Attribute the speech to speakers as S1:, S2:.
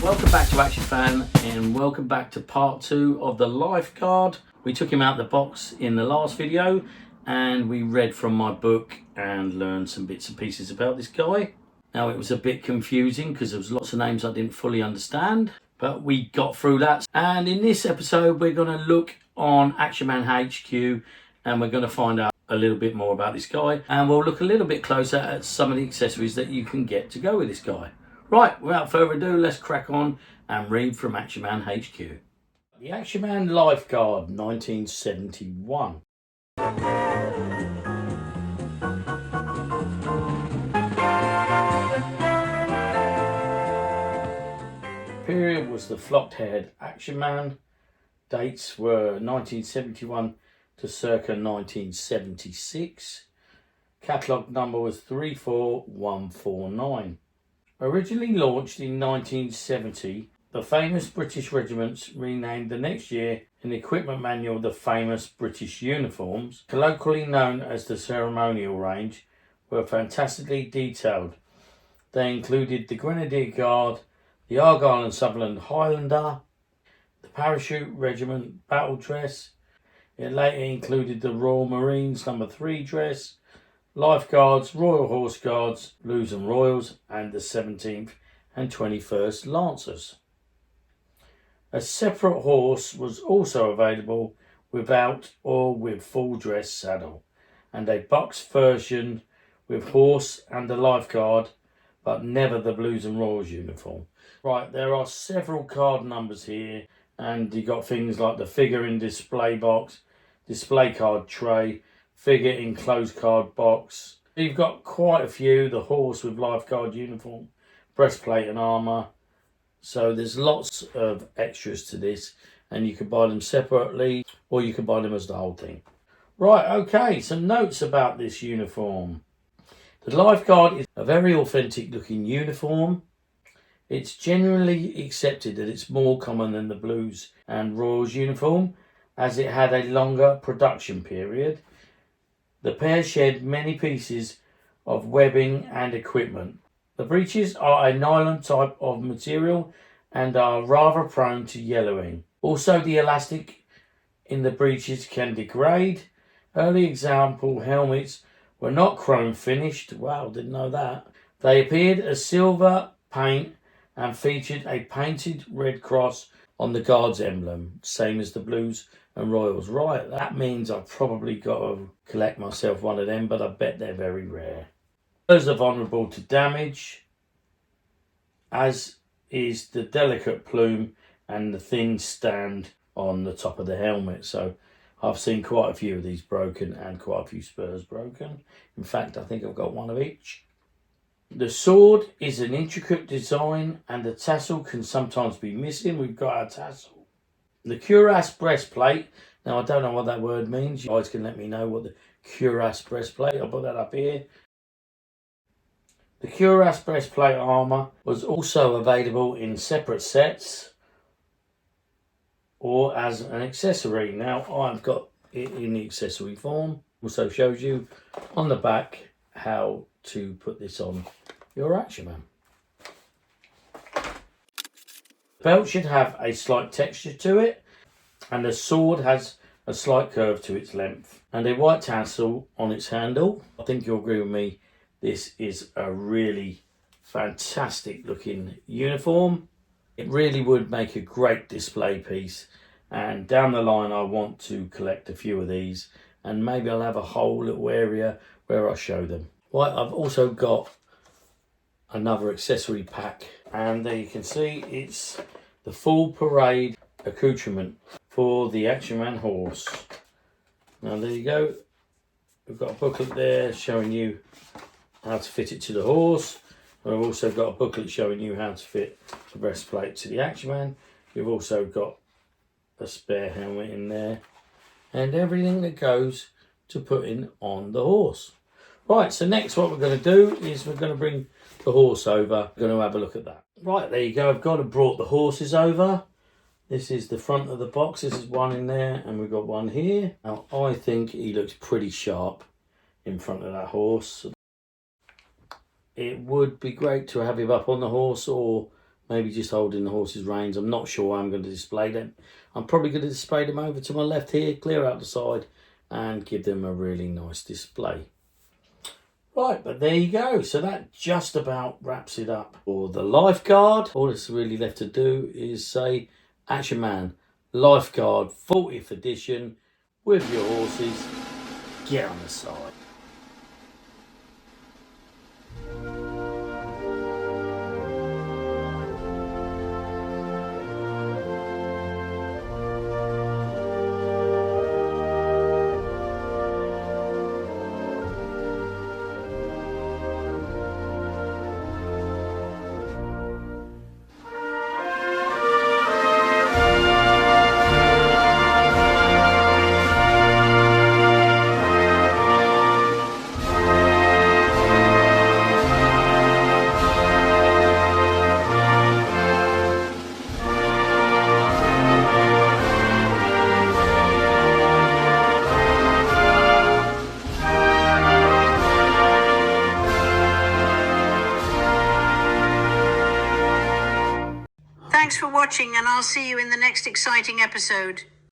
S1: Welcome back to Action Fan, and welcome back to part 2 of the lifeguard. We took him out the box in the last video and we read from my book and learned some bits and pieces about this guy. Now, it was a bit confusing because there was lots of names I didn't fully understand, but we got through that. And in this episode we're going to look on Action Man HQ and we're going to find out a little bit more about this guy, and we'll look a little bit closer at some of the accessories that you can get to go with this guy. Right, without further ado, let's crack on and read from Action Man HQ. The Action Man Lifeguard, 1971. Period was the flocked-haired Action Man. Dates were 1971 to circa 1976. Catalogue number was 34149. Originally launched in 1970, the famous British regiments renamed the next year in the equipment manual the famous British uniforms, colloquially known as the ceremonial range, were fantastically detailed. They included the Grenadier Guard, the Argyll and Sutherland Highlander, the Parachute Regiment battle dress. It later included the Royal Marines No. 3 dress, Lifeguards, Royal Horse Guards, Blues and Royals, and the 17th and 21st Lancers. A separate horse was also available without or with full dress saddle, and a boxed version with horse and the Lifeguard, but never the Blues and Royals uniform. Right, there are several card numbers here, and you got things like the figure in display box, display card tray, figure in closed card box. You've got quite a few. The horse with Lifeguard uniform, breastplate and armour. So there's lots of extras to this, and you can buy them separately or you can buy them as the whole thing. Right, okay, some notes about this uniform. The Lifeguard is a very authentic looking uniform. It's generally accepted that it's more common than the Blues and Royals uniform, as it had a longer production period. The pair shared many pieces of webbing and equipment. The breeches are a nylon type of material and are rather prone to yellowing. Also, the elastic in the breeches can degrade. Early example helmets were not chrome finished. Wow, didn't know that. They appeared as silver paint and featured a painted red cross on the Guards emblem, same as the Blues and Royals. Right, that means I've probably got to collect myself one of them, but I bet they're very rare. Those are vulnerable to damage, as is the delicate plume and the thin stand on the top of the helmet. So I've seen quite a few of these broken and quite a few spurs broken. In fact, I think I've got one of each. The sword is an intricate design and the tassel can sometimes be missing. We've got our tassel. The cuirass breastplate. Now, I don't know what that word means. You guys can let me know what the cuirass breastplate. I'll put that up here. The cuirass breastplate armour was also available in separate sets or as an accessory. Now, I've got it in the accessory form. Also shows you on the back how to put this on your Action Man. The belt should have a slight texture to it, and the sword has a slight curve to its length and a white tassel on its handle. I think you'll agree with me, this is a really fantastic looking uniform. It really would make a great display piece, and down the line I want to collect a few of these, and maybe I'll have a whole little area where I show them. Right, I've also got another accessory pack, and there you can see it's the full parade accoutrement for the Action Man horse. Now there you go, we've got a booklet there showing you how to fit it to the horse. We've also got a booklet showing you how to fit the breastplate to the Action Man. You've also got a spare helmet in there and everything that goes to putting on the horse. Right, so next what we're going to do is we're going to bring the horse over. We're going to have a look at that. Right, there you go. I've got and brought the horses over. This is the front of the box. This is one in there and we've got one here. Now, I think he looks pretty sharp in front of that horse. It would be great to have him up on the horse or maybe just holding the horse's reins. I'm not sure how I'm going to display them. I'm probably going to display them over to my left here, clear out the side, and give them a really nice display. Right, but there you go. So that just about wraps it up for the lifeguard. All that's really left to do is say, Action Man, Lifeguard 40th edition, with your horses, get on the side.
S2: Thanks for watching, and I'll see you in the next exciting episode.